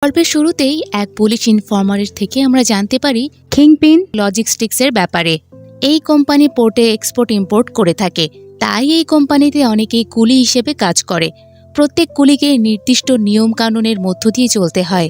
গল্পের শুরুতেই এক পুলিশ ইনফরমারের থেকে আমরা জানতে পারি কিংপিন লজিস্টিক্সের ব্যাপারে। এই কোম্পানি পোর্টে এক্সপোর্ট ইম্পোর্ট করে থাকে, তাই এই কোম্পানিতে অনেকেই কুলি হিসেবে কাজ করে। প্রত্যেক কুলিকে নির্দিষ্ট নিয়ম কানুনের মধ্য দিয়ে চলতে হয়,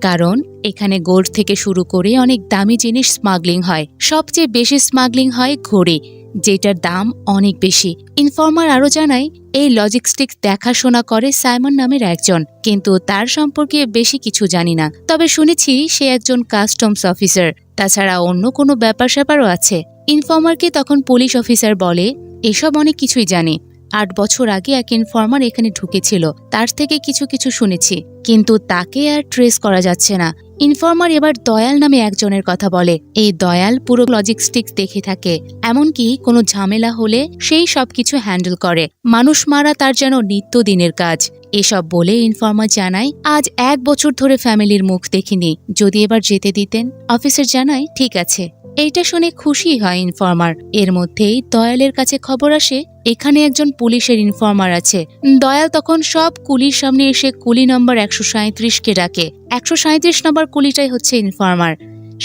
কারণ এখানে গোল্ড থেকে শুরু করে অনেক দামি জিনিস স্মাগলিং হয়। সবচেয়ে বেশি স্মাগলিং হয় ঘড়ি, যেটার দাম অনেক বেশি। ইনফরমার আরও জানায় এই লজিস্টিক্স দেখাশোনা করে সাইমন নামের একজন, কিন্তু তার সম্পর্কে বেশি কিছু জানি না। তবে শুনেছি সে একজন কাস্টমস অফিসার, তাছাড়া অন্য কোনো ব্যাপার স্যাপারও আছে। ইনফরমারকে তখন পুলিশ অফিসার বলে এসব অনেক কিছুই জানে। 8 বছর আগে এক ইনফরমার এখানে ঢুকেছিল, তার থেকে কিছু কিছু শুনেছি, কিন্তু তাকে আর ট্রেস করা যাচ্ছে না। ইনফরমার এবার দয়াল নামে একজনের কথা বলে। এই দয়াল পুরো লজিস্টিক্স দেখে থাকে, এমনকি কোনো ঝামেলা হলে সেই সবকিছু হ্যান্ডেল করে। মানুষ মারা তার যেন নিত্যদিনের কাজ। এসব বলে ইনফরমার জানায় আজ 1 বছর ধরে ফ্যামিলির মুখ দেখিনি, যদি এবার যেতে দিতেন। অফিসার জানায় ঠিক আছে। এইটা শুনে খুশি হয় ইনফরমার। এর মধ্যেই দয়ালের কাছে খবর আসে এখানে একজন পুলিশের ইনফরমার আছে। দয়াল তখন সব কুলির সামনে এসে কুলি নম্বর 137কে ডাকে। 137 নম্বর কুলিটাই হচ্ছে ইনফরমার।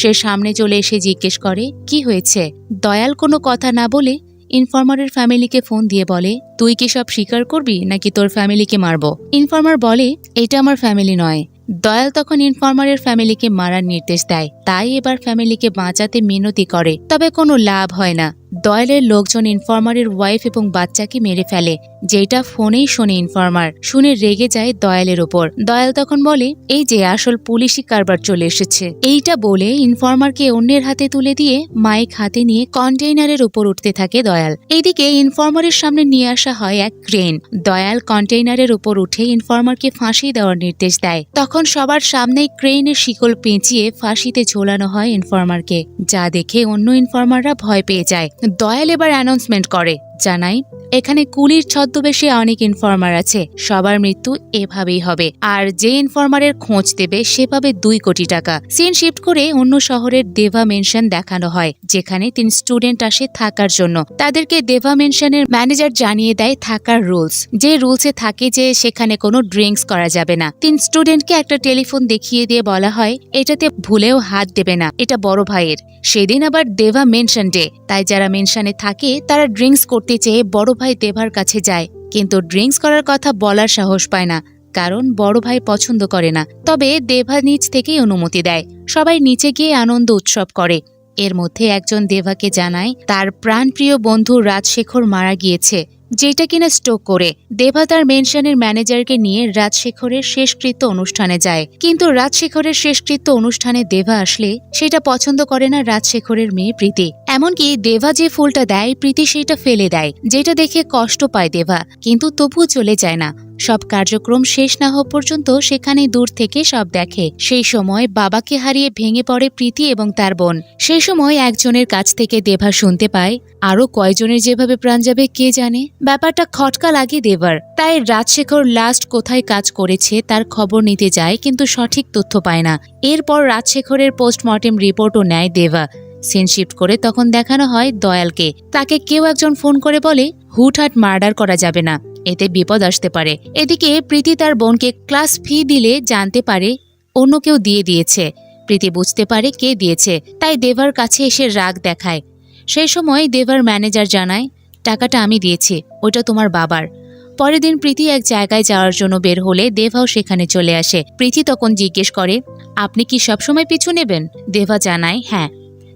সে সামনে চলে এসে জিজ্ঞেস করে কি হয়েছে। দয়াল কোনো কথা না বলে ইনফরমারের ফ্যামিলিকে ফোন দিয়ে বলে তুই কি সব স্বীকার করবি নাকি তোর ফ্যামিলিকে মারবো। ইনফরমার বলে এটা আমার ফ্যামিলি নয়। দয়াল তখন ইনফরমারের ফ্যামিলিকে মারার নির্দেশ দেয়, তাই এবার ফ্যামিলিকে বাঁচাতে মিনতি করে, তবে কোনো লাভ হয় না। দয়ালের লোকজন ইনফরমারের ওয়াইফ এবং বাচ্চাকে মেরে ফেলে, যেটা ফোনেই শোনে ইনফরমার। শুনে রেগে যায় দয়ালের ওপর। দয়াল তখন বলে এই যে আসল পুলিশি কারবার চলে এসেছে। এইটা বলে ইনফরমারকে অন্যের হাতে তুলে দিয়ে মাইক হাতে নিয়ে কন্টেইনারের উপর উঠতে থাকে দয়াল। এইদিকে ইনফরমারের সামনে নিয়ে আসা হয় এক ক্রেন। দয়াল কন্টেইনারের উপর উঠে ইনফরমারকে ফাঁসি দেওয়ার নির্দেশ দেয়। তখন সবার সামনেই ক্রেনের শিকল পেঁচিয়ে ফাঁসিতে ঝোলানো হয় ইনফরমারকে, যা দেখে অন্য ইনফরমাররা ভয় পেয়ে যায়। দয়াল এবার অ্যানাউন্সমেন্ট করে, জানাই এখানে কুলির ছদ্মবেশে অনেক ইনফরমার আছে, সবার মৃত্যু এভাবেই হবে, আর যে ইনফরমারের খোঁজ দেবে সে পাবে 2 কোটি টাকা। সিন শিফট করে অন্য শহরের দেভা মেনশন দেখানো হয়, যেখানে 3 স্টুডেন্ট আসে থাকার জন্য। তাদেরকে দেভা মেনশনের ম্যানেজার জানিয়ে দেয় থাকার রুলস। যে রুলসে থাকে যে সেখানে কোনো ড্রিঙ্কস করা যাবে না। 3 স্টুডেন্টকে একটা টেলিফোন দেখিয়ে দিয়ে বলা হয় এটাতে ভুলেও হাত দেবে না, এটা বড় ভাইয়ের। সেদিন আবার দেভা মেনশন ডে, তাই যারা মেনশনে থাকে তারা ড্রিঙ্কস করতে চেয়ে বড় ভাই দেভার কাছে যায়, কিন্তু ড্রিঙ্কস করার কথা বলার সাহস পায় না, কারণ বড় ভাই পছন্দ করে না। তবে দেভা নিচ থেকেই অনুমতি দেয়। সবাই নিচে গিয়ে আনন্দ উৎসব করে। এর মধ্যে একজন দেভাকে জানায় তার প্রাণপ্রিয় বন্ধু রাজশেখর মারা গিয়েছে, যেটা কিনা স্ট্রোক করে। দেভা তার মেনশনের ম্যানেজারকে নিয়ে রাজশেখরের শেষকৃত্য অনুষ্ঠানে যায়, কিন্তু রাজশেখরের শেষকৃত্য অনুষ্ঠানে দেভা আসলে সেটা পছন্দ করে না রাজশেখরের মেয়ে প্রীতি। এমনকি দেভা যে ফুলটা দেয় প্রীতি সেটা ফেলে দেয়, যেটা দেখে কষ্ট পায় দেভা, কিন্তু তবুও চলে যায় না। সব কার্যক্রম শেষ না হওয়া পর্যন্ত সেখানে দূর থেকে সব দেখে। সেই সময় বাবাকে হারিয়ে ভেঙে পড়ে প্রীতি এবং তার বোন। সেই সময় একজনের কাছ থেকে দেভা শুনতে পায় আরো কয়জনের যেভাবে প্রাণ যাবে কে জানে। ব্যাপারটা খটকা লাগে দেবার, তাই রাজশেখর লাস্ট কোথায় কাজ করেছে তার খবর নিতে যায়, কিন্তু সঠিক তথ্য পায় না। এরপর রাজশেখরের পোস্টমর্টেম রিপোর্টও নেয় দেভা। সিন শিফট করে তখন দেখানো হয় দয়ালকে। তাকে কেউ একজন ফোন করে বলে হুটহাট মার্ডার করা যাবে না, এতে বিপদ আসতে পারে। এদিকে প্রীতি তার বোনকে ক্লাস ফি দিলে জানতে পারে অন্য কেউ দিয়ে দিয়েছে। প্রীতি বুঝতে পারে কে দিয়েছে, তাই দেভার কাছে এসে রাগ দেখায়। সেই সময় দেভার ম্যানেজার জানায় টাকাটা আমি দিয়েছি, ওটা তোমার বাবার। পরের দিন প্রীতি এক জায়গায় যাওয়ার জন্য বের হলে দেভাও সেখানে চলে আসে। প্রীতি তখন জিজ্ঞেস করে আপনি কি সবসময় পিছু নেবেন। দেভা জানায় হ্যাঁ।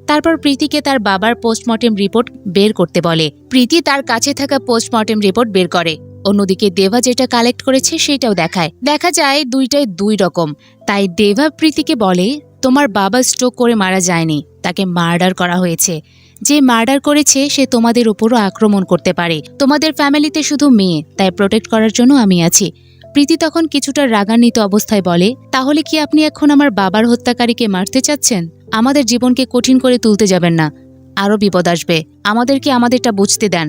তারপর প্রীতিকে তার বাবার পোস্টমর্টেম রিপোর্ট বের করতে বলে। প্রীতি তার কাছে থাকা পোস্টমর্টেম রিপোর্ট বের করে। অন্যদিকে দেভা যেটা কালেক্ট করেছে সেটাও দেখায়। দেখা যায় দুইটাই 2 রকম। তাই দেভা প্রীতিকে বলে তোমার বাবা স্ট্রোক করে মারা যায়নি, তাকে মার্ডার করা হয়েছে। যে মার্ডার করেছে সে তোমাদের উপরও আক্রমণ করতে পারে। তোমাদের ফ্যামিলিতে শুধু মেয়ে, তাই প্রোটেক্ট করার জন্য আমি আছি। প্রীতি তখন কিছুটা রাগান্বিত অবস্থায় বলে তাহলে কি আপনি এখন আমার বাবার হত্যাকারীকে মারতে চাচ্ছেন। আমাদের জীবনকে কঠিন করে তুলতে যাবেন না, আরও বিপদ আসবে। আমাদেরকে আমাদেরটা বুঝতে দেন,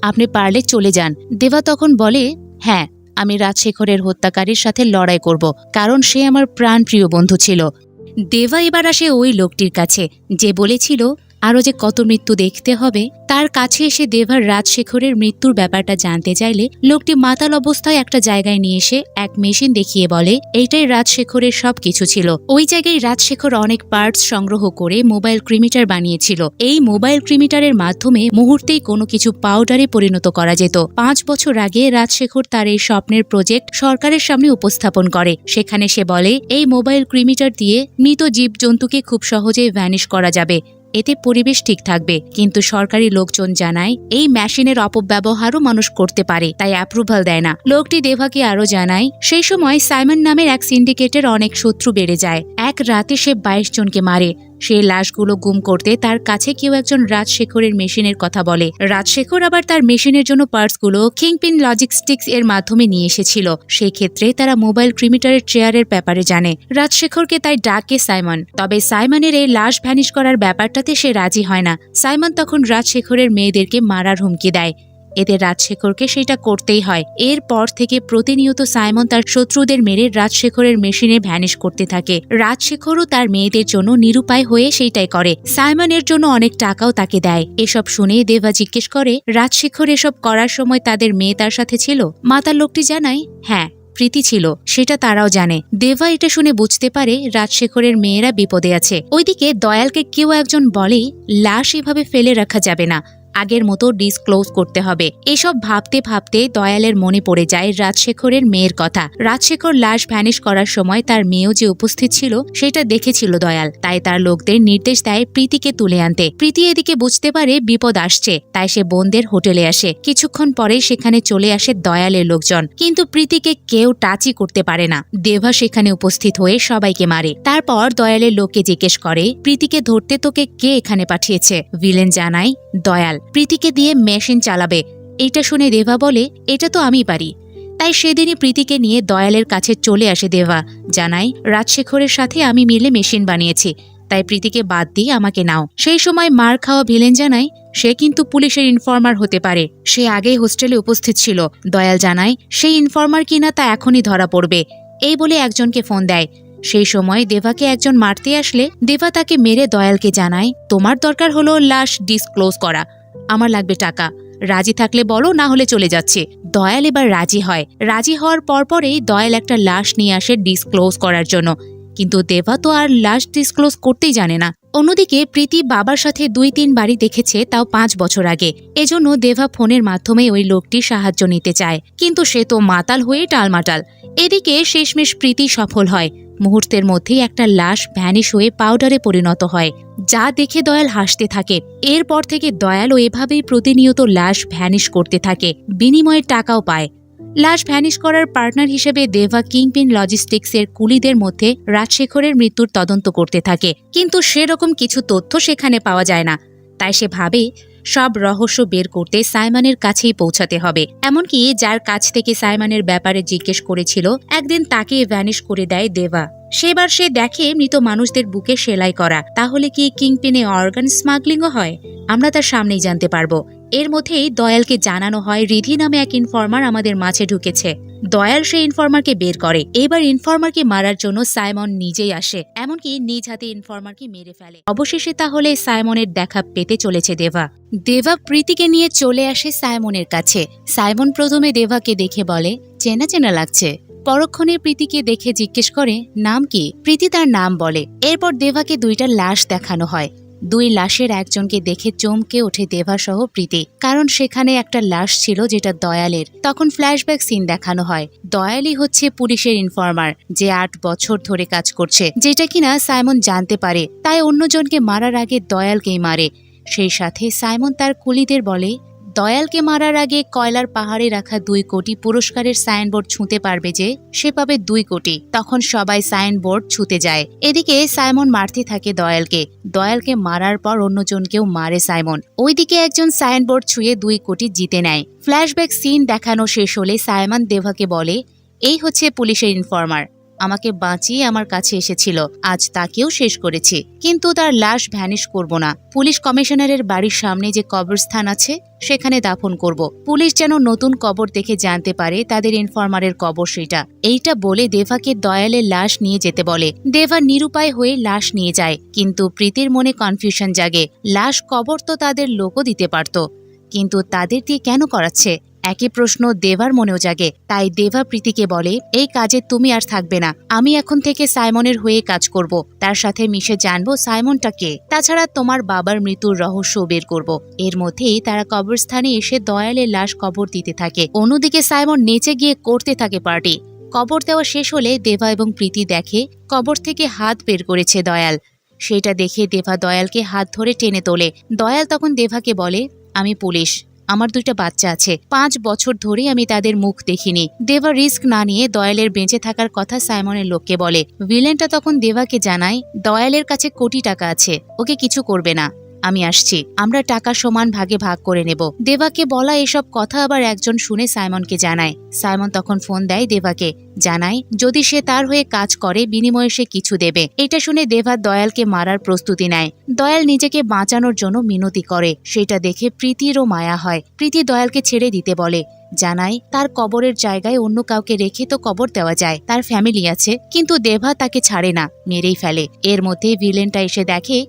আপনি পারলে চলে যান। দেভা তখন বলে হ্যাঁ, আমি রাজশেখরের হত্যাকারীর সাথে লড়াই করব, কারণ সে আমার প্রাণপ্রিয় বন্ধু ছিল। দেভা এবার আসে ওই লোকটির কাছে যে বলেছিল আরও যে কত মৃত্যু দেখতে হবে। তার কাছে এসে দেভার রাজশেখরের মৃত্যুর ব্যাপারটা জানতে চাইলে লোকটি মাতাল অবস্থায় একটা জায়গায় নিয়ে এসে এক মেশিন দেখিয়ে বলে এইটাই রাজশেখরের সবকিছু ছিল। ওই জায়গায় রাজশেখর অনেক পার্টস সংগ্রহ করে মোবাইল ক্রিমিটার বানিয়েছিল। এই মোবাইল ক্রিমিটারের মাধ্যমে মুহূর্তেই কোনো কিছু পাউডারে পরিণত করা যেত। 5 বছর আগে রাজশেখর তার এই স্বপ্নের প্রজেক্ট সরকারের সামনে উপস্থাপন করে। সেখানে সে বলে এই মোবাইল ক্রিমিটার দিয়ে মৃত জীবজন্তুকে খুব সহজেই ভ্যানিশ করা যাবে, এতে পরিবেশ ঠিক থাকবে। কিন্তু সরকারি লোকজন জানায় এই মেশিনের অপব্যবহারও মানুষ করতে পারে, তাই অ্যাপ্রুভাল দেয় না। লোকটি দেভাকে আরো জানায় সেই সময় সাইমন নামের এক সিন্ডিকেটের অনেক শত্রু বেড়ে যায়। এক রাতে সে 22 জনকে মারে। সেই লাশগুলো গুম করতে তার কাছে কেউ একজন রাজশেখরের মেশিনের কথা বলে। রাজশেখর আবার তার মেশিনের জন্য পার্টসগুলো কিংপিন লজিস্টিক্স এর মাধ্যমে নিয়ে এসেছিল। সেই ক্ষেত্রে তারা মোবাইল ক্রিমিটারের চেয়ারের ব্যাপারে জানে। রাজশেখরকে তাই ডাকে সাইমন। তবে সাইমনের এই লাশ ভ্যানিশ করার ব্যাপারটাতে সে রাজি হয় না। সাইমন তখন রাজশেখরের মেয়েদেরকে মারার হুমকি দেয়। এতে রাজশেখরকে সেটা করতেই হয়। এরপর থেকে প্রতিনিয়ত সাইমন তার শত্রুদের মেরে রাজশেখরের মেশিনে ভ্যানিশ করতে থাকে। রাজশেখরও তার মেয়েদের জন্য নিরুপায় হয়ে সেইটাই করে। সাইমনের জন্য অনেক টাকাও তাকে দেয়। এসব শুনে দেবা জিজ্ঞেস করে রাজশেখর এসব করার সময় তাদের মেয়ে তার সাথে ছিল? মাতার লোকটি জানায় হ্যাঁ, প্রীতি ছিল, সেটা তারাও জানে। দেবা এটা শুনে বুঝতে পারে রাজশেখরের মেয়েরা বিপদে আছে। ওইদিকে দয়ালকে কেউ একজন বলে লাশ এভাবে ফেলে রাখা যাবে না, আগের মতো ডিসক্লোজ করতে হবে। এসব ভাবতে ভাবতে দয়ালের মনে পড়ে যায় রাজশেখরের মেয়ের কথা। রাজশেখর লাশ ভ্যানিশ করার সময় তার মেয়েও যে উপস্থিত ছিল সেটা দেখেছিল দয়াল। তাই তার লোকদের নির্দেশ দেয় প্রীতিকে তুলে আনতে। প্রীতি এদিকে বুঝতে পারে বিপদ আসছে, তাই সে বোনদের হোটেলে আসে। কিছুক্ষণ পরে সেখানে চলে আসে দয়ালের লোকজন, কিন্তু প্রীতিকে কেউ টাচই করতে পারে না। দেভা সেখানে উপস্থিত হয়ে সবাইকে মারে। তারপর দয়ালের লোককে জিজ্ঞেস করে প্রীতিকে ধরতে তোকে কে এখানে পাঠিয়েছে? ভিলেন জানায় দয়াল প্রীতিকে দিয়ে মেশিন চালাবে। এটা শুনে দেভা বলে এটা তো আমি পারি। তাই সেদিনই প্রীতিকে নিয়ে দয়ালের কাছে চলে আসে দেভা। জানাই রাজশেখরের সাথে আমি মিলে মেশিন বানিয়েছি, তাই প্রীতিকে বাদ দিয়ে আমাকে নাও। সেই সময় মার খাওয়া ভিলেন জানায় সে কিন্তু পুলিশের ইনফর্মার হতে পারে, সে আগেই হোস্টেলে উপস্থিত ছিল। দয়াল জানায় সেই ইনফর্মার কিনা তা এখনই ধরা পড়বে। এই বলে একজনকে ফোন দেয়। সেই সময় দেভাকে একজন মারতে আসলে দেভা তাকে মেরে দয়ালকে জানায় তোমার দরকার হলো লাশ ডিসক্লোজ করা, আমার লাগবে টাকা, রাজি থাকলে বলো, না হলে চলে যাচ্ছে। দয়াল এবার রাজি হয়। রাজি হওয়ার পরপরেই দয়াল একটা লাশ নিয়ে আসে ডিসক্লোজ করার জন্য, কিন্তু দেভা তো আর লাশ ডিসক্লোজ করতেই জানে না। অন্যদিকে প্রীতি বাবার সাথে 2-3 বারই দেখেছে, তাও 5 বছর আগে। এজন্য দেভা ফোনের মাধ্যমে ওই লোকটির সাহায্য নিতে চায়, কিন্তু সে তো মাতাল হয়ে টালমাটাল। এদিকে শেষমেশ প্রীতি সফল হয়। মুহূর্তের মধ্যেই একটা লাশ ভ্যানিশ হয়ে পাউডারে পরিণত হয়, যা দেখে দয়াল হাসতে থাকে। এরপর থেকে দয়ালও এভাবেই প্রতিনিয়ত লাশ ভ্যানিশ করতে থাকে, বিনিময়ে টাকাও পায়। লাশ ভ্যানিশ করার পার্টনার হিসেবে দেভা কিংপিন লজিস্টিক্সের কুলিদের মধ্যে রাজশেখরের মৃত্যুর তদন্ত করতে থাকে, কিন্তু সেরকম কিছু তথ্য সেখানে পাওয়া যায় না। তাই সে ভাবে সব রহস্য বের করতে সাইমনের কাছেই পৌঁছাতে হবে। এমনকি যার কাছ থেকে সাইমনের ব্যাপারে জিজ্ঞেস করেছিল একদিন তাকে ভ্যানিশ করে দেয় দেভা। সেবার সে দেখে মৃত মানুষদের বুকে সেলাই করা। তাহলে কি কিংপিনে অর্গান স্মাগলিংও হয়? আমরা তার সামনেই জানতে পারবো। এর মধ্যেই দয়ালকে জানানো হয় রিধি নামে এক ইনফর্মার আমাদের মাঝে ঢুকেছে। দয়াল সেই ইনফর্মারকে বের করে। এবার ইনফর্মারকে মারার জন্য সাইমন নিজেই আসে, এমনকি নিজ হাতে ইনফর্মারকে মেরে ফেলে। অবশেষে তাহলে সাইমনের দেখা পেতে চলেছে দেভা। দেভা প্রীতিকে নিয়ে চলে আসে সাইমনের কাছে। সাইমন প্রথমে দেভাকে দেখে বলে চেনা চেনা লাগছে। পরক্ষণে প্রীতিকে দেখে জিজ্ঞেস করে নাম কি? প্রীতি তার নাম বলে। এরপর দেভাকে 2টা লাশ দেখানো হয়। 2 লাশের একজনকে দেখে চমকে ওঠে দেভা সহ প্রীতি, কারণ সেখানে একটা লাশ ছিল যেটা দয়ালের। তখন ফ্ল্যাশব্যাক সিন দেখানো হয়। দয়ালই হচ্ছে পুলিশের ইনফর্মার, যে 8 বছর ধরে কাজ করছে, যেটা কিনা সাইমন জানতে পারে। তাই অন্যজনকে মারার আগে দয়ালকেই মারে। সেই সাথে সাইমন তার কুলিদের বলে দয়ালকে মারার আগে কয়লার পাহাড়ে রাখা 2 কোটি পুরস্কারের সাইনবোর্ড ছুঁতে পারবে যে সে পাবে 2 কোটি। তখন সবাই সাইনবোর্ড ছুঁতে যায়। এদিকে সাইমন মারতে থাকে দয়ালকে। দয়ালকে মারার পর অন্যজনকেও মারে সাইমন। ওইদিকে একজন সাইনবোর্ড ছুঁয়ে 2 কোটি জিতে নেয়। ফ্ল্যাশব্যাক সিন দেখানো শেষ হলে সাইমন দেভাকে বলে এই হচ্ছে পুলিশের ইনফর্মার, আমাকে বাঁচিয়ে আমার কাছে এসেছিল, আজ তাকেও শেষ করেছি, কিন্তু তার লাশ ভ্যানিশ করব না। পুলিশ কমিশনারের বাড়ির সামনে যে কবরস্থান আছে সেখানে দাফন করব। পুলিশ যেন নতুন কবর দেখে জানতে পারে তাদের ইনফরমারের কবর সেটা। এইটা বলে দেভাকে দয়ালের লাশ নিয়ে যেতে বলে। দেভা নিরুপায় হয়ে লাশ নিয়ে যায়, কিন্তু প্রীতির মনে কনফিউশন জাগে। লাশ কবর তো তাদের লোকও দিতে পারত, কিন্তু তাদের দিয়ে কেন করাচ্ছে? একই প্রশ্ন দেভার মনেও জাগে। তাই দেভা প্রীতিকে বলে, এই কাজে তুমি আর থাকবে না, আমি এখন থেকে সাইমনের হয়ে কাজ করব, তার সাথে মিশে জানবো সাইমনটা কে, তাছাড়া তোমার বাবার মৃত্যুর রহস্য বের করব। এর মধ্যেই তারা কবরস্থানে এসে দয়ালের লাশ কবর দিতে থাকে। অন্যদিকে সাইমন নেচে গিয়ে করতে থাকে পার্টি। কবর দেওয়া শেষ হলে দেভা এবং প্রীতি দেখে কবর থেকে হাত বের করেছে দয়াল। সেটা দেখে দেভা দয়ালকে হাত ধরে টেনে তোলে। দয়াল তখন দেভাকে বলে, আমি পুলিশ, আমার 2টা বাচ্চা আছে, 5 বছর ধরে আমি তাদের মুখ দেখিনি। দেভা রিস্ক না নিয়ে দয়ালের বেঁচে থাকার কথা সাইমনের লোককে বলে। ভিলেনটা তখন দেভাকে জানায় দয়ালের কাছে কোটি টাকা আছে, ওকে কিছু করবে না, আমি আসছি, আমরা টাকা সমান ভাগে ভাগ করে নেব। দেভাকে বলা এসব কথা আবার একজন শুনে সাইমনকে জানায়। সাইমন তখন ফোন দেয় দেভাকে, জানায় যদি সে তার হয়ে কাজ করে বিনিময়ে সে কিছু দেবে। এটা শুনে দেভা দয়ালকে মারার প্রস্তুতি নেয়। দয়াল নিজেকে বাঁচানোর জন্য মিনতি করে, সেটা দেখে প্রীতিরও মায়া হয়। প্রীতি দয়ালকে ছেড়ে দিতে বলে, জানায় তার কবরের জায়গায় অন্য কাউকে রেখে তো কবর দেওয়া যায়, তার ফ্যামিলি আছে, কিন্তু দেভা তাকে ছাড়ে না, মেরেই ফেলে। এর মধ্যে ভিলেনটা এসে দেখে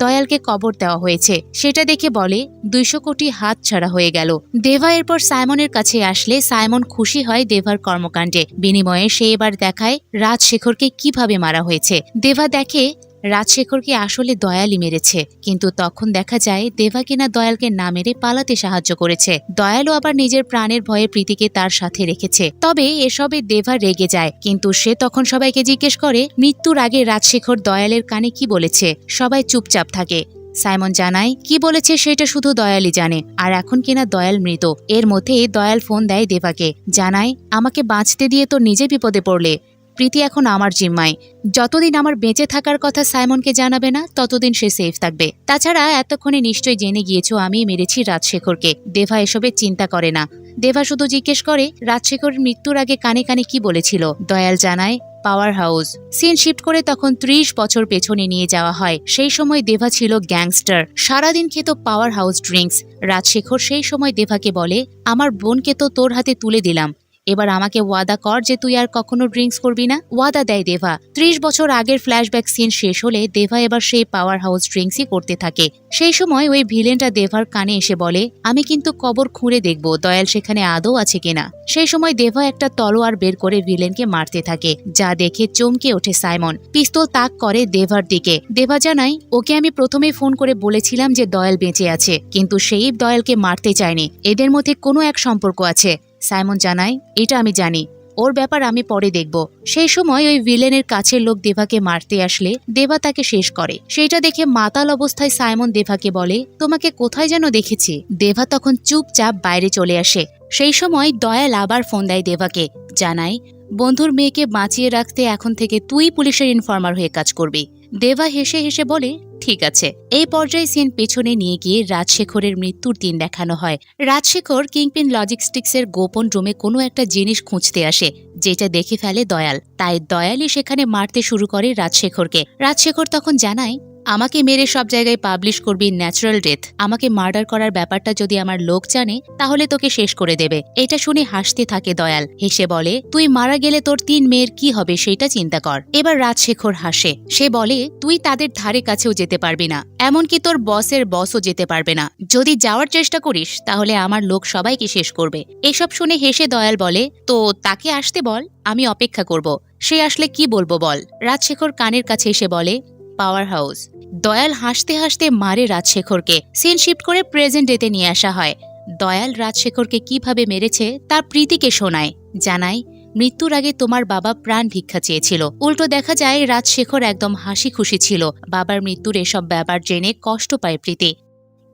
দয়ালকে কবর দেওয়া হয়েছে, সেটা দেখে বলে 200 কোটি হাত ছাড়া হয়ে গেল। দেভা এরপর সাইমনের কাছে আসলে সাইমন খুশি হয় দেভার কর্মকাণ্ডে। বিনিময়ে সে এবার দেখায় রাজশেখরকে কিভাবে মারা হয়েছে। দেভা দেখে রাজশেখরকে আসলে দয়ালই মেরেছে, কিন্তু তখন দেখা যায় দেভা কিনা দয়ালকে না মেরে পালাতে সাহায্য করেছে। দয়ালও আবার নিজের প্রাণের ভয়ে প্রীতিকে তার সাথে রেখেছে। তবে এসবে দেভা রেগে যায়, কিন্তু সে তখন সবাইকে জিজ্ঞেস করে মৃত্যুর আগে রাজশেখর দয়ালের কানে কি বলেছে। সবাই চুপচাপ থাকে। সাইমন জানায় কি বলেছে সেটা শুধু দয়ালই জানে, আর এখন কিনা দয়াল মৃত। এর মধ্যে দয়াল ফোন দেয় দেভাকে, জানায় আমাকে বাঁচতে দিয়ে তো নিজে বিপদে পড়লে, প্রীতি এখন আমার জিম্মায়, যতদিন আমার বেঁচে থাকার কথা সাইমনকে জানাবে না ততদিন সে সেফ থাকবে। তাছাড়া এতক্ষণে নিশ্চয়ই জেনে গিয়েছো আমি মেরেছি রাজশেখরকে। দেভা এসবের চিন্তা করে না। দেভা শুধু জিজ্ঞেস করে রাজশেখরের মৃত্যুর আগে কানে কানে কি বলেছিল। দয়াল জানায় পাওয়ার হাউস। সিন শিফট করে তখন 30 বছর পেছনে নিয়ে যাওয়া হয়। সেই সময় দেভা ছিল গ্যাংস্টার, সারাদিন খেত পাওয়ার হাউস ড্রিঙ্কস। রাজশেখর সেই সময় দেভাকে বলে, আমার বোনকে তো তোর হাতে তুলে দিলাম, এবার আমাকে ওয়াদা কর যে তুই আর কখনো ড্রিঙ্কস করবি না। ওয়াদা দেয় দেভা। 30 বছর আগের ফ্ল্যাশব্যাক সিন শেষ হলে দেভা এবার সেই পাওয়ার হাউস ড্রিঙ্কসই করতে থাকে। সেই সময় ওই ভিলেনটা দেভার কানে এসে বলে, আমি কিন্তু কবর খুঁড়ে দেখব দয়াল সেখানে আদৌ আছে কিনা। সেই সময় দেভা একটা তলোয়ার বের করে ভিলেনকে মারতে থাকে, যা দেখে চমকে ওঠে সাইমন। পিস্তল তাক করে দেভার দিকে। দেভা জানায়, ওকে আমি প্রথমেই ফোন করে বলেছিলাম যে দয়াল বেঁচে আছে, কিন্তু সেই দয়ালকে মারতে চায়নি, এদের মধ্যে কোনো এক সম্পর্ক আছে। সাইমন জানায়, এটা আমি জানি, ওর ব্যাপার আমি পরে দেখব। সেই সময় ওই ভিলেনের কাছের লোক দেভাকে মারতে আসলে দেভা তাকে শেষ করে। সেটা দেখে মাতাল অবস্থায় সাইমন দেভাকে বলে, তোমাকে কোথায় যেন দেখেছি। দেভা তখন চুপচাপ বাইরে চলে আসে। সেই সময় দয়াল আবার ফোন দেয় দেভাকে, জানায় বন্ধুর মেয়েকে বাঁচিয়ে রাখতে এখন থেকে তুই পুলিশের ইনফর্মার হয়ে কাজ করবি। দেভা হেসে হেসে বলে, ঠিক আছে। এই পর্যায়ে সিন পেছনে নিয়ে গিয়ে রাজশেখরের মৃত্যুর দিন দেখানো হয়। রাজশেখর কিংপিন লজিস্টিক্সের গোপন রুমে কোনো একটা জিনিস খুঁজতে আসে, যেটা দেখে ফেলে দয়াল। তাই দয়ালই সেখানে মারতে শুরু করে রাজশেখরকে। রাজশেখর তখন জানায়, আমাকে মেরে সব জায়গায় পাবলিশ করবি ন্যাচারাল ডেথ। আমাকে মার্ডার করার ব্যাপারটা যদি আমার লোক জানে তাহলে তোকে শেষ করে দেবে। এটা শুনে হাসতে থাকে দয়াল। হেসে বলে, তুই মারা গেলে তোর 3 মেয়ের কি হবে সেটা চিন্তা কর। এবার রাজশেখর হাসে। সে বলে, তুই তাদের ধারে কাছেও যেতে পারবি না, এমনকি তোর বসের বসও যেতে পারবে না। যদি যাওয়ার চেষ্টা করিস তাহলে আমার লোক সবাইকে শেষ করবে। এসব শুনে হেসে দয়াল বলে, তো তাকে আসতে বল, আমি অপেক্ষা করব। সে আসলে কি বলবো বল। রাজশেখর কানের কাছে এসে বলে, পাওয়ার হাউস। দয়াল হাসতে হাসতে মারে রাজশেখরকে। সিন শিফট করে প্রেজেন্ট ডেতে নিয়ে আসা হয়। দয়াল রাজশেখরকে কিভাবে মেরেছে তা প্রীতিকে শোনায়, জানায় মৃত্যুর আগে তোমার বাবা প্রাণ ভিক্ষা চেয়েছিল। উল্টো দেখা যায় রাজশেখর একদম হাসি খুশি ছিল। বাবার মৃত্যুর এসব ব্যাপার জেনে কষ্ট পায় প্রীতি।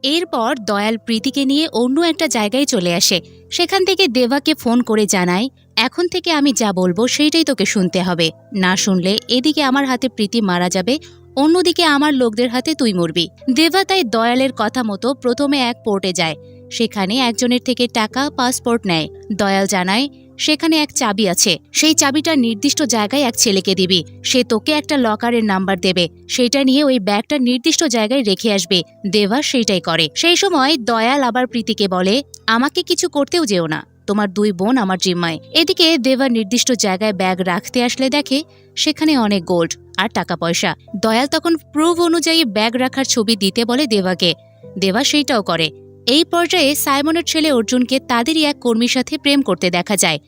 এরপর দয়াল প্রীতিকে নিয়ে অন্য একটা জায়গায় চলে আসে। সেখান থেকে দেভাকে ফোন করে জানায়, এখন থেকে আমি যা বলবো সেইটাই তোকে শুনতে হবে, না শুনলে এদিকে আমার হাতে প্রীতি মারা যাবে, অন্যদিকে আমার লোকদের হাতে তুই মরবি। দেভা তাই দয়ালের কথা মতো প্রথমে এক পোর্টে যায়। সেখানে একজনের থেকে টাকা পাসপোর্ট নেয়। দয়াল জানায় সেখানে এক চাবি আছে। সেই চাবিটা নির্দিষ্ট জায়গায় এক ছেলেকে দিবি। সে তোকে একটা লকারের নাম্বার দেবে, সেটা নিয়ে ওই ব্যাগটা নির্দিষ্ট জায়গায় রেখে আসবে। দেবা সেইটাই করে। সেই সময় দয়াল আবার প্রীতিকে বলে, আমাকে কিছু করতেও যেও না, তোমার 2 বোন আমার জিম্মায়। এদিকে দেবা নির্দিষ্ট জায়গায় ব্যাগ রাখতে আসলে দেখে সেখানে অনেক গোল্ড আর টাকা পয়সা। দয়াল তখন প্রুফ অনুযায়ী ব্যাগ রাখার ছবি দিতে বলে দেবাকে। দেবা সেইটাও করে। এই পর্যায়ে সাইমনের ছেলে অর্জুনকে তাদেরই এক কর্মীর সাথে প্রেম করতে দেখা যায়।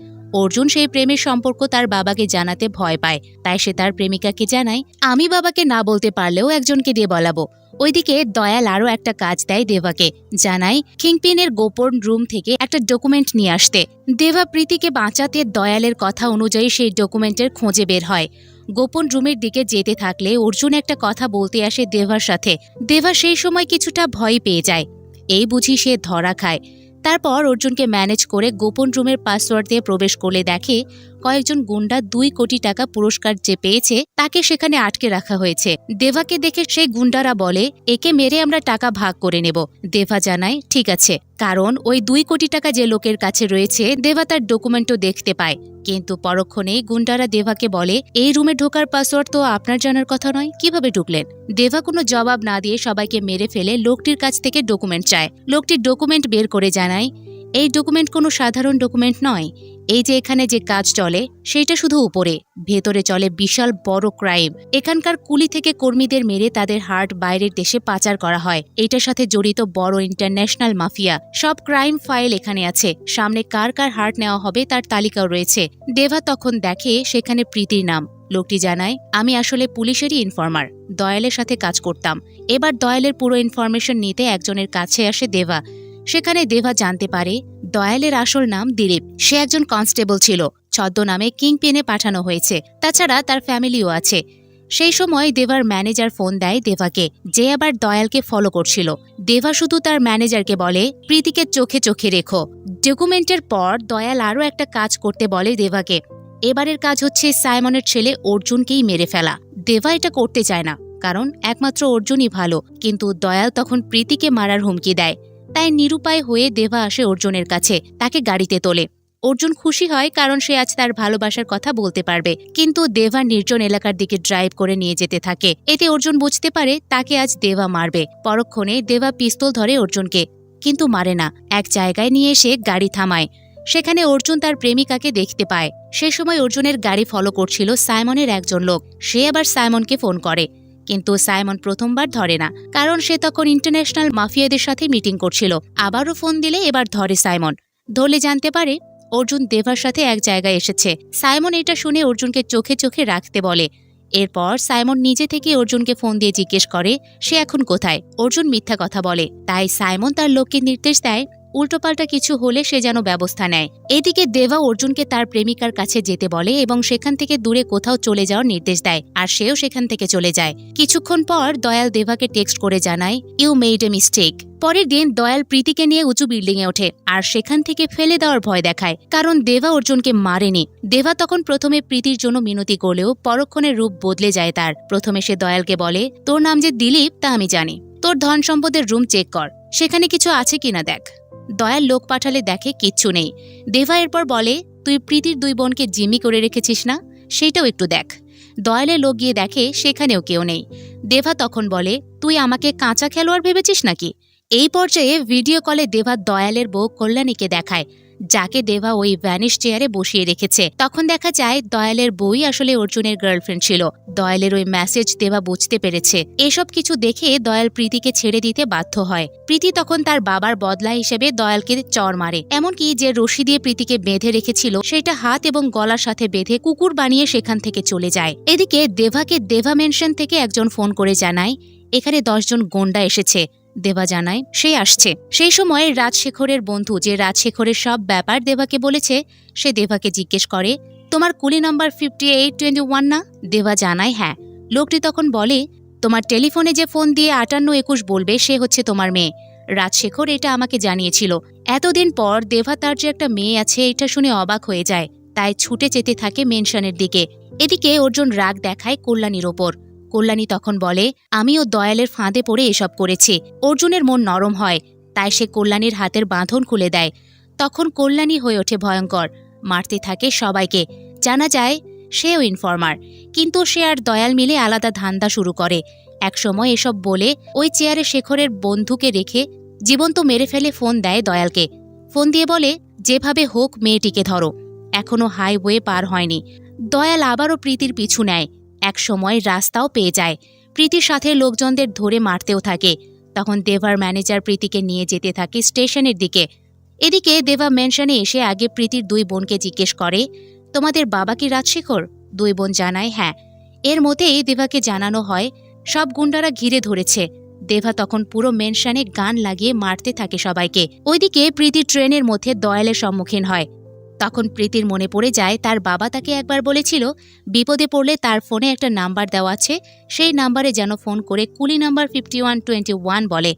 অর্জুন সেই প্রেমের সম্পর্ক তার বাবাকে জানাতে ভয় পায়, তাই সে তার প্রেমিকাকে জানায়, আমি বাবাকে না বলতে পারলেও একজনকে দিয়ে বলাবো। ওইদিকে দয়াল আরও একটা কাজ দেয় দেবাকে, জানায় কিংপিনের গোপন রুম থেকে একটা ডকুমেন্ট নিয়ে আসতে। দেবা প্রীতিকে বাঁচাতে দয়ালের কথা অনুযায়ী সেই ডকুমেন্টের খোঁজে বের হয়। গোপন রুমের দিকে যেতে থাকলে অর্জুন একটা কথা বলতে আসে দেবার সাথে। দেবা সেই সময় কিছুটা ভয় পেয়ে যায়। এই বুঝি সে ধরা খায়। তারপর অর্জুনকে ম্যানেজ করে গোপন রুমের পাসওয়ার্ড দিয়ে প্রবেশ করলে দেখে কয়েকজন গুন্ডা 2 কোটি টাকা পুরস্কার যে পেয়েছে তাকে সেখানে আটকে রাখা হয়েছে। দেবাকে দেখে সেই গুন্ডারা বলে, একে মেরে আমরা টাকা ভাগ করে নেব। দেবা জানায় ঠিক আছে, কারণ ওই 2 কোটি টাকা যে লোকের কাছে রয়েছে দেবা তার ডকুমেন্টও দেখতে পায়। কিন্তু পরক্ষণেই গুন্ডারা দেবাকে বলে, এই রুমে ঢোকার পাসওয়ার্ড তো আপনার জানার কথা নয়, কিভাবে ঢুকলেন? দেবা কোনো জবাব না দিয়ে সবাইকে মেরে ফেলে লোকটির কাছ থেকে ডকুমেন্ট চায়। লোকটির ডকুমেন্ট বের করে জানায়, এই ডকুমেন্ট কোনো সাধারণ ডকুমেন্ট নয়। এই যে এখানে যে কাজ চলে সেটা শুধু উপরে, ভেতরে চলে বিশাল বড় ক্রাইম। এখানকার কুলি থেকে কর্মীদের মেরে তাদের হার্ট বাইরের দেশে পাচার করা হয়। এটার সাথে জড়িত বড় ইন্টারন্যাশনাল মাফিয়া। সব ক্রাইম ফাইল এখানে আছে। সামনে কার কার হার্ট নেওয়া হবে তার তালিকাও রয়েছে। দেবা তখন দেখে সেখানে প্রীতির নাম। লোকটি জানায়, আমি আসলে পুলিশেরই ইনফর্মার, দয়ালের সাথে কাজ করতাম। এবার দয়ালের পুরো ইনফরমেশন নিতে একজনের কাছে আসে দেবা। সেখানে দেবা জানতে পারে দয়ালের আসল নাম দিলীপ। সে একজন কনস্টেবল ছিল, ছদ্মনামে কিংপিনে পাঠানো হয়েছে। তাছাড়া তার ফ্যামিলিও আছে। সেই সময় দেবার ম্যানেজার ফোন দেয় দেবাকে, যে আবার দয়ালকে ফলো করছিল। দেবা শুধু তার ম্যানেজারকে বলে, প্রীতিকে চোখে চোখে রেখো। ডকুমেন্টের পর দয়াল আরও একটা কাজ করতে বলে দেবাকে। এবারের কাজ হচ্ছে সাইমনের ছেলে অর্জুনকেই মেরে ফেলা। দেবা এটা করতে চায় না, কারণ একমাত্র অর্জুনই ভালো। কিন্তু দয়াল তখন প্রীতিকে মারার হুমকি দেয়। তাই নিরুপায় হয়ে দেবা আসে অর্জুনের কাছে, তাকে গাড়িতে তোলে। অর্জুন খুশি হয়, কারণ সে আজ তার ভালোবাসার কথা বলতে পারবে। কিন্তু দেবা নির্জন এলাকার দিকে ড্রাইভ করে নিয়ে যেতে থাকে। এতে অর্জুন বুঝতে পারে তাকে আজ দেবা মারবে। পরক্ষণে দেবা পিস্তল ধরে অর্জুনকে, কিন্তু মারে না। এক জায়গায় নিয়ে এসে গাড়ি থামায়। সেখানে অর্জুন তার প্রেমিকাকে দেখতে পায়। সে সময় অর্জুনের গাড়ি ফলো করছিল সাইমনের একজন লোক। সে আবার সাইমনকে ফোন করে, কিন্তু সাইমন প্রথমবার ধরে না, কারণ সে তখন ইন্টারন্যাশনাল মাফিয়াদের সাথে মিটিং করছিল। আবারও ফোন দিলে এবার ধরে সাইমন। ধরলে জানতে পারে অর্জুন দেবার সাথে এক জায়গায় এসেছে। সাইমন এটা শুনে অর্জুনকে চোখে চোখে রাখতে বলে। এরপর সাইমন নিজে থেকে অর্জুনকে ফোন দিয়ে জিজ্ঞেস করে সে এখন কোথায়। অর্জুন মিথ্যা কথা বলে, তাই সাইমন তার লোককে নির্দেশ দেয় উল্টোপাল্টা কিছু হলে সে যেন ব্যবস্থা নেয়। এদিকে দেবা অর্জুনকে তার প্রেমিকার কাছে যেতে বলে এবং সেখান থেকে দূরে কোথাও চলে যাওয়ার নির্দেশ দেয়, আর সেও সেখান থেকে চলে যায়। কিছুক্ষণ পর দয়াল দেবাকে টেক্সট করে জানায়, ইউ মেড এ মিস্টেক। পরের দিন দয়াল প্রীতিকে নিয়ে উঁচু বিল্ডিংয়ে ওঠে আর সেখান থেকে ফেলে দেওয়ার ভয় দেখায়, কারণ দেবা অর্জুনকে মারেনি। দেবা তখন প্রথমে প্রীতির জন্য মিনতি করলেও পরক্ষণে রূপ বদলে যায় তার। প্রথমে সে দয়ালকে বলে, তোর নাম যে দিলীপ তা আমি জানি, তোর ধন সম্পদের রুম চেক কর, সেখানে কিছু আছে কিনা দেখ। দয়াল লোক পাঠালে দেখে কিচ্ছু নেই। দেবা এরপর বলে, তুই প্রীতির 2 বোনকে জিম্মি করে রেখেছিস না, সেইটাও একটু দেখ। দয়ালের লোক গিয়ে দেখে সেখানেও কেউ নেই। দেবা তখন বলে, তুই আমাকে কাঁচা খেলোয়াড় ভেবেছিস নাকি? এই পর্যায়ে ভিডিও কলে দেবা দয়ালের বউ কল্যাণীকে দেখায়, যাকে দেবা ওই ভ্যানিশ চেয়ারে বসিয়ে রেখেছে। তখন দেখা যায় দয়ালের বই আসলে অর্জুনের গার্লফ্রেন্ড ছিল। দয়ালের ওই মেসেজ দেবা বুঝতে পেরেছে। এসব কিছু দেখে দয়াল প্রীতিকে ছেড়ে দিতে বাধ্য হয়। প্রীতি তখন তার বাবার বদলা হিসেবে দয়ালকে চড় মারে। এমনকি যে রশি দিয়ে প্রীতিকে বেঁধে রেখেছিল সেটা হাত এবং গলার সাথে বেঁধে কুকুর বানিয়ে সেখান থেকে চলে যায়। এদিকে দেবাকে দেবা মেনশন থেকে একজন ফোন করে জানায় এখানে 10 জন গোন্ডা এসেছে। দেবা জানায় সে আসছে। সেই সময় রাজশেখরের বন্ধু, যে রাজশেখরের সব ব্যাপার দেবাকে বলেছে, সে দেবাকে জিজ্ঞেস করে, তোমার কুলি নাম্বার 5821 না? দেবা জানায় হ্যাঁ। লোকটি তখন বলে, তোমার টেলিফোনে যে ফোন দিয়ে 5821 বলবে সে হচ্ছে তোমার মেয়ে। রাজশেখর এটা আমাকে জানিয়েছিল। এতদিন পর দেবা তার যে একটা মেয়ে আছে এটা শুনে অবাক হয়ে যায়, তাই ছুটে যেতে থাকে মেনশনের দিকে। এদিকে অর্জুন রাগ দেখায় কল্যাণীর ওপর। কল্যাণী তখন বলে, আমিও দয়ালের ফাঁদে পড়ে এসব করেছি। অর্জুনের মন নরম হয়, তাই সে কল্যাণীর হাতের বাঁধন খুলে দেয়। তখন কল্যাণী হয়ে ওঠে ভয়ঙ্কর মারতে থাকে সবাইকে। জানা যায় সেও ইনফর্মার, কিন্তু সে আর দয়াল মিলে আলাদা ধান্দা শুরু করে। একসময় এসব বলে ওই চেয়ারে শেখরের বন্ধুকে রেখে জীবন্ত মেরে ফেলে ফোন দেয় দয়ালকে। ফোন দিয়ে বলে যেভাবে হোক মেয়েটিকে ধরো, এখনো হাইওয়ে পার হয়নি। দয়াল আবারও প্রীতির পিছু নেয়, একসময় রাস্তাও পেয়ে যায়। প্রীতির সাথে লোকজনদের ধরে মারতেও থাকে। তখন দেভার ম্যানেজার প্রীতিকে নিয়ে যেতে থাকে স্টেশনের দিকে। এদিকে দেবা মেনশনে এসে আগে প্রীতির দুই বোনকে জিজ্ঞেস করে, তোমাদের বাবা কি রাজশেখর? দুই বোন জানায় হ্যাঁ। এর মধ্যেই দেভাকে জানানো হয় সব গুন্ডারা ঘিরে ধরেছে। দেভা তখন পুরো মেনশনে গান লাগিয়ে মারতে থাকে সবাইকে। ওইদিকে প্রীতি ট্রেনের মধ্যে দয়ালের সম্মুখীন হয়। তখন প্রীতির মনে পড়ে যায় তার বাবা তাকে একবার বলেছিল বিপদে পড়লে তার ফোনে একটা নাম্বার দেওয়া আছে, সেই নাম্বারে যেন ফোন করে কুলি নাম্বার 5121 বলে।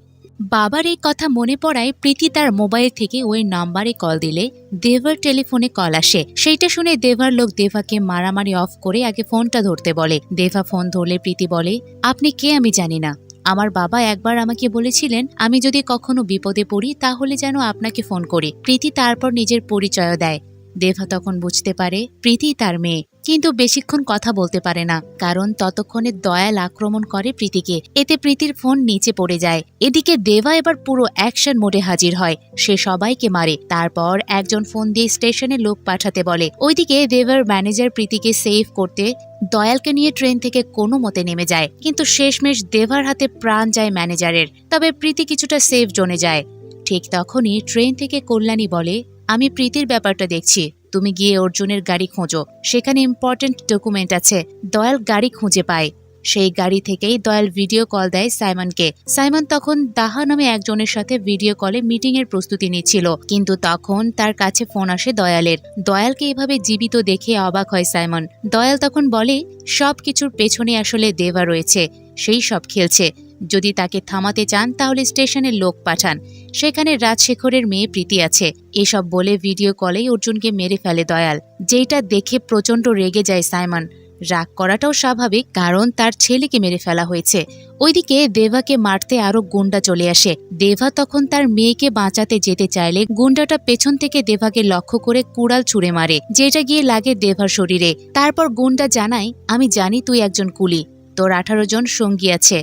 বাবার এই কথা মনে পড়ায় প্রীতি তার মোবাইল থেকে ওই নাম্বারে কল দিলে দেভার টেলিফোনে কল আসে। সেইটা শুনে দেভার লোক দেভাকে মারামারি অফ করে আগে ফোনটা ধরতে বলে। দেভা ফোন ধরলে প্রীতি বলে, আপনি কে আমি জানি না, আমার বাবা একবার আমাকে বলেছিলেন আমি যদি কখনো বিপদে পড়ি তাহলে যেন আপনাকে ফোন করি। প্রীতি তারপর নিজের পরিচয় দেয়। দেভা তখন বুঝতে পারে প্রীতি তার মেয়ে, কিন্তু বেশিক্ষণ কথা বলতে পারে না, কারণ ততক্ষণে দয়াল আক্রমণ করে প্রীতিকে। এতে প্রীতির ফোন নিচে পড়ে যায়। এদিকে দেভা এবার পুরো অ্যাকশন মোডে হাজির হয়। সে সবাইকে মারে, তারপর একজন ফোন দিয়ে স্টেশনে লোক পাঠাতে বলে। ওইদিকে দেভার ম্যানেজার প্রীতিকে সেভ করতে দয়ালকে নিয়ে ট্রেন থেকে কোনো মতে নেমে যায়, কিন্তু শেষমেশ দেভার হাতে প্রাণ যায় ম্যানেজারের। তবে প্রীতি কিছুটা সেফ জোনে যায়। ঠিক তখনই ট্রেন থেকে কল্যাণী বলে, আমি প্রীতির ব্যাপারটা দেখছি, তুমি গিয়ে অর্জুনের গাড়ি খোঁজো, সেখানে ইম্পর্টেন্ট ডকুমেন্ট আছে। দয়াল গাড়ি খুঁজে পায়। সেই গাড়ি থেকেই দয়াল ভিডিও কল দেয় সাইমনকে। সাইমন তখন দাহা নামে একজনের সাথে ভিডিও কলে মিটিং এর প্রস্তুতি নিচ্ছিল, কিন্তু তখন তার কাছে ফোন আসে দয়ালের। দয়ালকে এভাবে জীবিত দেখে অবাক হয় সাইমন। দয়াল তখন বলে সবকিছুর পেছনে আসলে দেবা রয়েছে, সেই সব খেলছে। যদি তাকে থামাতে চান তাহলে স্টেশনের লোক পাঠান, সেখানে রাজশেখরের মেয়ে প্রীতি আছে। এসব বলে ভিডিও কলেই অর্জুনকে মেরে ফেলে দয়াল, যেটা দেখে প্রচন্ড রেগে যায় সাইমন। রাগ করাটাও স্বাভাবিক, কারণ তার ছেলেকে মেরে ফেলা হয়েছে। ওইদিকে দেভাকে মারতে আরো গুন্ডা চলে আসে। দেভা তখন তার মেয়েকে বাঁচাতে যেতে চাইলে গুন্ডাটা পেছন থেকে দেভাকে লক্ষ্য করে কুড়াল ছুঁড়ে মারে, যেটা গিয়ে লাগে দেভার শরীরে। তারপর গুন্ডা জানায়, আমি জানি তুই একজন কুলি, তোর 18 জন সঙ্গী আছে,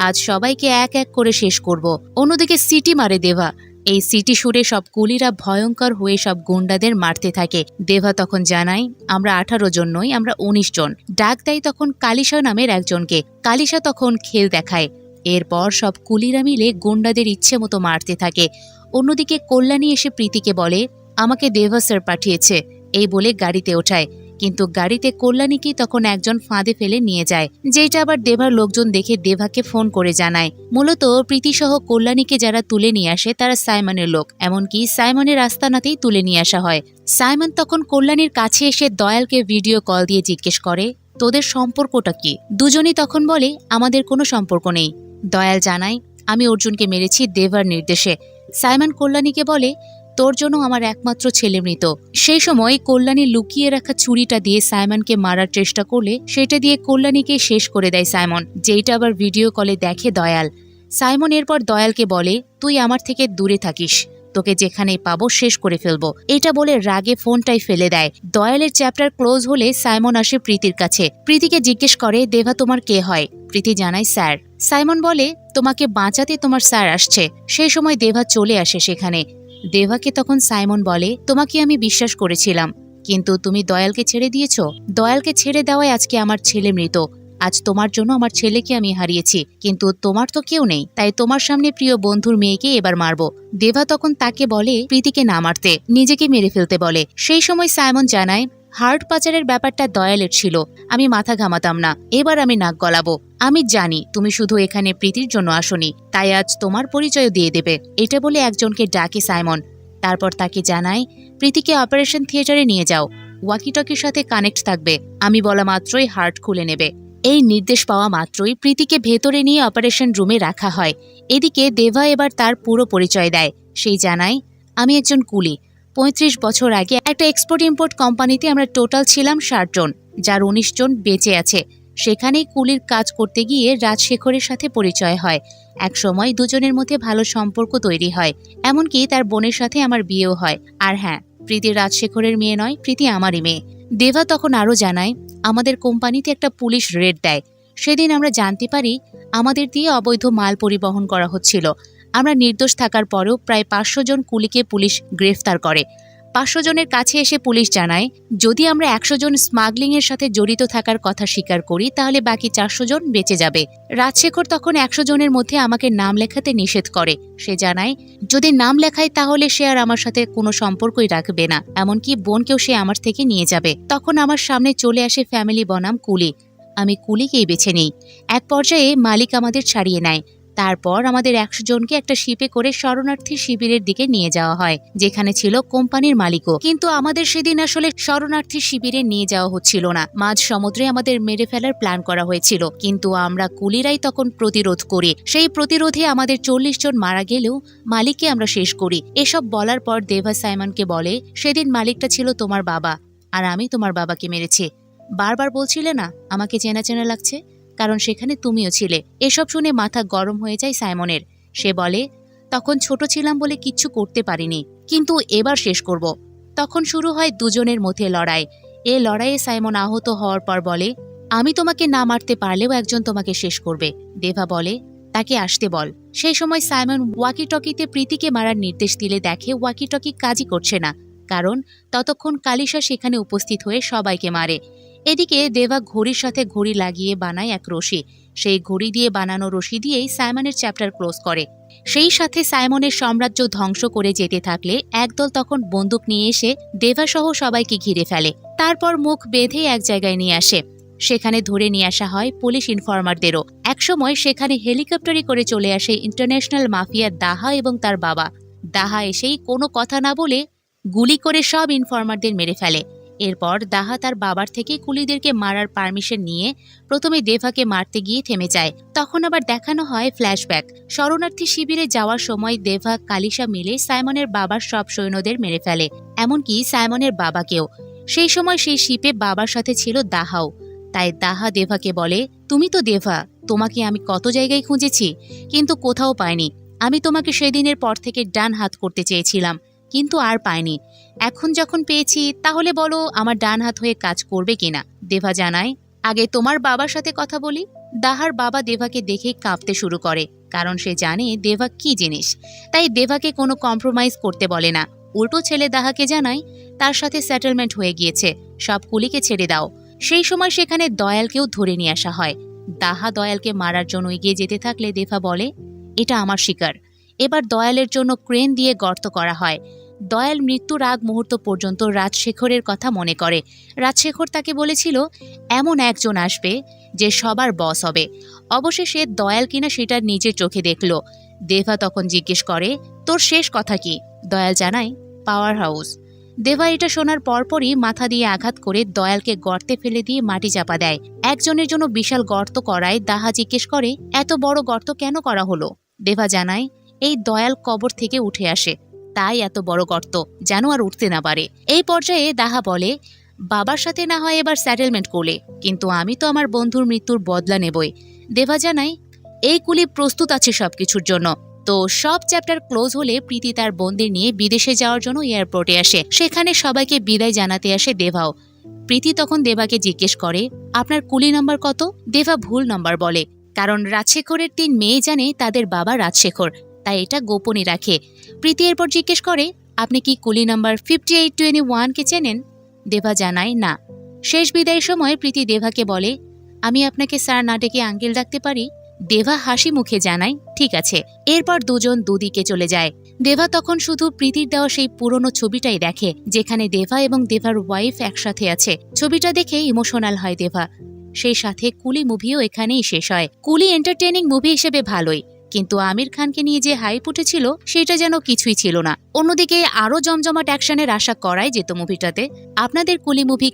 আজ সবাইকে এক এক করে শেষ করব। অন্যদিকে সিটি মারে দেভা। এই সিটি সুরে সব কুলিরা ভয়ঙ্কর হয়ে সব গুন্ডাদের মারতে থাকে। দেভা তখন জানায়, আমরা 18 জন নই, আমরা 19 জন। ডাক দেয় তখন কালিশা নামের একজনকে। কালিশা তখন খেল দেখায়। এরপর সব কুলিরা মিলে গুন্ডাদের ইচ্ছে মতো মারতে থাকে। অন্যদিকে কল্যাণী এসে প্রীতিকে বলে, আমাকে দেভা স্যার পাঠিয়েছে, এই বলে গাড়িতে ওঠায়। কিন্তু গাড়িতে কল্যাণীকে তখন একজন ফাঁদে ফেলে নিয়ে যায়, যেটা আবার দেভার লোকজন দেখে দেভাকে ফোন করে জানায়। মূলত প্রীতিসহ কল্যাণীকে যারা তুলে নিয়ে আসে তারা সাইমনের লোক, এমনকি সাইমনের আস্তানাতেই তুলে নিয়ে আসা হয়। সাইমন তখন কল্যাণীর কাছে এসে দয়ালকে ভিডিও কল দিয়ে জিজ্ঞেস করে, তোদের সম্পর্কটা কি? দুজনই তখন বলে, আমাদের কোনো সম্পর্ক নেই। দয়াল জানায়, আমি অর্জুনকে মেরেছি দেভার নির্দেশে। সাইমন কল্যাণীকে বলে, তোর জন্য আমার একমাত্র ছেলে মৃত। সেই সময় কল্যাণী লুকিয়ে রাখা ছুরিটা দিয়ে সাইমনকে মারার চেষ্টা করলে সেটা দিয়ে কল্যাণীকে শেষ করে দেয় সাইমন, যেটা আবার ভিডিও কলে দেখে দয়াল। সাইমন এরপর দয়ালকে বলে, তুই আমার থেকে দূরে থাকিস, তোকে যেখানেই পাবো শেষ করে ফেলবো। এটা বলে রাগে ফোনটাই ফেলে দেয়। দয়ালের চ্যাপ্টার ক্লোজ হলে সাইমন আসে প্রীতির কাছে। প্রীতিকে জিজ্ঞেস করে, দেভা তোমার কে হয়? প্রীতি জানায়, স্যার। সাইমন বলে, তোমাকে বাঁচাতে তোমার স্যার আসছে। সেই সময় দেভা চলে আসে সেখানে। দেভাকে তখন সাইমন বলে, তোমাকে আমি বিশ্বাস করেছিলাম, কিন্তু তুমি দয়ালকে ছেড়ে দিয়েছ। দয়ালকে ছেড়ে দেওয়ায় আজকে আমার ছেলে মৃত। আজ তোমার জন্য আমার ছেলেকে আমি হারিয়েছি, কিন্তু তোমার তো কেউ নেই, তাই তোমার সামনে প্রিয় বন্ধুর মেয়েকে এবার মারবো। দেভা তখন তাকে বলে প্রীতিকে না মারতে, নিজেকে মেরে ফেলতে বলে। সেই সময় সাইমন জানায়, হার্ট পাচারের ব্যাপারটা দয়ালের ছিল, আমি মাথা ঘামাতাম না, এবার আমি নাক গলাবো। আমি জানি তুমি শুধু এখানে প্রীতির জন্য আসনি, তাই আজ তোমার পরিচয় দিয়ে দেবে। এটা বলে একজনকে ডাকে সাইমন। তারপর তাকে জানায়, প্রীতিকে অপারেশন থিয়েটারে নিয়ে যাও, ওয়াকিটকির সাথে কানেক্ট থাকবে, আমি বলা মাত্রই হার্ট খুলে নেবে। এই নির্দেশ পাওয়া মাত্রই প্রীতিকে ভেতরে নিয়ে অপারেশন রুমে রাখা হয়। এদিকে দেভা এবার তার পুরো পরিচয় দেয়। সেই জানায়, আমি একজন কুলি, 35 বছর আগে একটা এক্সপোর্ট ইম্পোর্ট কোম্পানিতে আমরা টোটাল ছিলাম 60 জন, যার 19 জন বেঁচে আছে। সেখানেই কুলির কাজ করতে গিয়ে রাজশেখরের সাথে পরিচয় হয়। একসময় দুজনের মধ্যে ভালো সম্পর্ক তৈরি হয়, এমনকি তার বোনের সাথে আমার বিয়েও হয়। আর হ্যাঁ, প্রীতি রাজশেখরের মেয়ে নয়, প্রীতি আমারই মেয়ে। দেবা তখন আরও জানায়, আমাদের কোম্পানিতে একটা পুলিশ রেড দেয়। সেদিন আমরা জানতে পারি আমাদের দিয়ে অবৈধ মাল পরিবহন করা হচ্ছিল। আমরা নির্দোষ থাকার পরেও প্রায় 500 জন কুলিকে পুলিশ গ্রেফতার করে। 500 জনের কাছে এসে পুলিশ জানায়, যদি আমরা 100 জন স্মাগলিংয়ের সাথে জড়িত থাকার কথা স্বীকার করি তাহলে বাকি 400 জন বেঁচে যাবে। রাজশেখর তখন 100 জনের মধ্যে আমাকে নাম লেখাতে নিষেধ করে। সে জানায়, যদি নাম লেখায় তাহলে সে আর আমার সাথে কোনো সম্পর্কই রাখবে না, এমনকি বোনকেও সে আমার থেকে নিয়ে যাবে। তখন আমার সামনে চলে আসে ফ্যামিলি বনাম কুলি। আমি কুলিকেই বেছে নিই। এক পর্যায়ে মালিক আমাদের ছাড়িয়ে নেয়। তারপর আমাদের 100 জনকে একটা শিপে করে শরণার্থী শিবিরের দিকে নিয়ে যাওয়া হয়, যেখানে ছিল কোম্পানির মালিকও। কিন্তু আমাদের সেদিন আসলে শরণার্থী শিবিরে নিয়ে যাওয়া হচ্ছিল না, মাঝ সমুদ্রে আমাদের মেরে ফেলার প্ল্যান করা হয়েছিল। কিন্তু আমরা কুলিরাই তখন প্রতিরোধ করি। সেই প্রতিরোধে আমাদের 40 জন মারা গেলেও মালিককে আমরা শেষ করি। এসব বলার পর দেবা সাইমনকে বলে, সেদিন মালিকটা ছিল তোমার বাবা, আর আমি তোমার বাবাকে মেরেছি। বারবার বলছিলে না আমাকে চেনা চেনা লাগছে, কারণ সেখানে তুমিও ছিলে। এসব শুনে মাথা গরম হয়ে যায় সাইমনের। সে বলে, তখন ছোট ছিলাম বলে কিচ্ছু করতে পারিনি, কিন্তু এবার শেষ করব। তখন শুরু হয় দুজনের মধ্যে লড়াই। এ লড়াইয়ে সাইমন আহত হওয়ার পর বলে, আমি তোমাকে না মারতে পারলেও একজন তোমাকে শেষ করবে। দেবা বলে, তাকে আসতে বল। সেই সময় সাইমন ওয়াকি টকিতে প্রীতিকে মারার নির্দেশ দিলে দেখে ওয়াকি টকি কাজই করছে না, কারণ ততক্ষণ কালিশা সেখানে উপস্থিত হয়ে সবাইকে মারে। এদিকে দেবা ঘড়ির সাথে ঘড়ি লাগিয়ে বানায় এক রশি। সেই ঘড়ি দিয়ে বানানো রশি দিয়েই সাইমনের চ্যাপ্টার ক্লোজ করে। সেই সাথে সাইমনের সাম্রাজ্য ধ্বংস করে যেতে থাকলে একদল তখন বন্দুক নিয়ে এসে দেবাসহ সবাইকে ঘিরে ফেলে। তারপর মুখ বেঁধে এক জায়গায় নিয়ে আসে। সেখানে ধরে নিয়ে আসা হয় পুলিশ ইনফরমারদেরও। একসময় সেখানে হেলিকপ্টারে করে চলে আসে ইন্টারন্যাশনাল মাফিয়া দাহা এবং তার বাবা। দাহা এসেই কোনো কথা না বলে গুলি করে সব ইনফরমারদের মেরে ফেলে। এরপর দাহা তার বাবার থেকে কুলিদেরকে মারার পারমিশন নিয়ে প্রথমে দেভাকে মারতে গিয়ে থেমে যায়। তখন আবার দেখানো হয় ফ্ল্যাশব্যাক। শরণার্থী শিবিরে যাওয়ার সময় দেভা কালিশা মিলে সাইমনের বাবার সব সৈন্যদের মেরে ফেলে, এমনকি সাইমনের বাবাকেও। সেই সময় সেই শিপে বাবার সাথে ছিল দাহাও। তাই দাহা দেভাকে বলে, তুমি তো দেভা, তোমাকে আমি কত জায়গায় খুঁজেছি, কিন্তু কোথাও পাইনি। আমি তোমাকে সেদিনের পর থেকে ডান হাত করতে চেয়েছিলাম, কিন্তু আর পাইনি। এখন যখন পেয়েছি তাহলে বলো আমার ডান হাত হয়ে কাজ করবে কিনা। দেভা জানায়, আগে তোমার বাবার সাথে কথা বলি। দাহার বাবা দেভাকে দেখে কাঁপতে শুরু করে, কারণ সে জানে দেভা কি জিনিস। তাই দেভাকে কোনো কম্প্রোমাইজ করতে বলে না। উল্টো ছেলে দাহাকে জানায়, তার সাথে সেটেলমেন্ট হয়ে গিয়েছে, সব কুলিকে ছেড়ে দাও। সেই সময় সেখানে দয়ালকেও ধরে নিয়ে আসা হয়। দাহা দয়ালকে মারার জন্য এগিয়ে যেতে থাকলে দেভা বলে, এটা আমার শিকার। এবার দয়ালের জন্য ক্রেন দিয়ে গর্ত করা হয়। দয়াল মৃত্যুর আগ মুহূর্ত পর্যন্ত রাজশেখরের কথা মনে করে। রাজশেখর তাকে বলেছিল এমন একজন আসবে যে সবার বস হবে। অবশেষে দয়াল কিনা সেটা নিজের চোখে দেখল। দেভা তখন জিজ্ঞেস করে, তোর শেষ কথা কি? দয়াল জানায়, পাওয়ার হাউস। দেভা এটা শোনার পরপরই মাথা দিয়ে আঘাত করে দয়ালকে গর্তে ফেলে দিয়ে মাটি চাপা দেয়। একজনের জন্য বিশাল গর্ত করায় দাহা জিজ্ঞেস করে, এত বড় গর্ত কেন করা হলো? দেভা জানায়, এই দয়াল কবর থেকে উঠে আসে, তাই এত বড় গর্ত, যেন আর উঠতে না পারে। এই পর্যায়ে দাহা বলে, বাবার সাথে না হয় এবার সেটেলমেন্ট করলে, কিন্তু আমি তো আমার বন্ধুর মৃত্যুর বদলা নেবই। দেভা জানায়, এই কুলি প্রস্তুত আছে সবকিছুর জন্য। তো সব চ্যাপ্টার ক্লোজ হলে প্রীতি তার বোনদের নিয়ে বিদেশে যাওয়ার জন্য এয়ারপোর্টে আসে। সেখানে সবাইকে বিদায় জানাতে আসে দেভাও। প্রীতি তখন দেভাকে জিজ্ঞেস করে, আপনার কুলি নাম্বার কত? দেভা ভুল নাম্বার বলে, কারণ রাজশেখরের 3 মেয়ে জানে তাদের বাবা রাজশেখর, তাই এটা গোপনই রাখে। প্রীতি এরপর জিজ্ঞেস করে, আপনি কি কুলি নাম্বার 5821-কে চেনেন? দেভা জানায়, না। শেষ বিদায়ের সময় প্রীতি দেভাকে বলে, আমি আপনাকে স্যার না ডেকে আঙ্কেল ডাকতে পারি? দেভা হাসি মুখে জানায়, ঠিক আছে। এরপর দুজন দুদিকে চলে যায়। দেভা তখন শুধু প্রীতির দেওয়া সেই পুরনো ছবিটাই দেখে, যেখানে দেভা এবং দেভার ওয়াইফ একসাথে আছে। ছবিটা দেখে ইমোশনাল হয় দেভা। সেই সাথে কুলি মুভিও এখানেই শেষ হয়। কুলি এন্টারটেইনিং মুভি হিসেবে ভালোই, কিন্তু আমির খানকে নিয়ে যে হাইপ উঠেছিল সেটা যেন কিছুই ছিল না। অন্যদিকে আরো জমজমাট অ্যাকশনের আশা করাই যেত মুভিটাতে। আপনাদের কুলি মুভি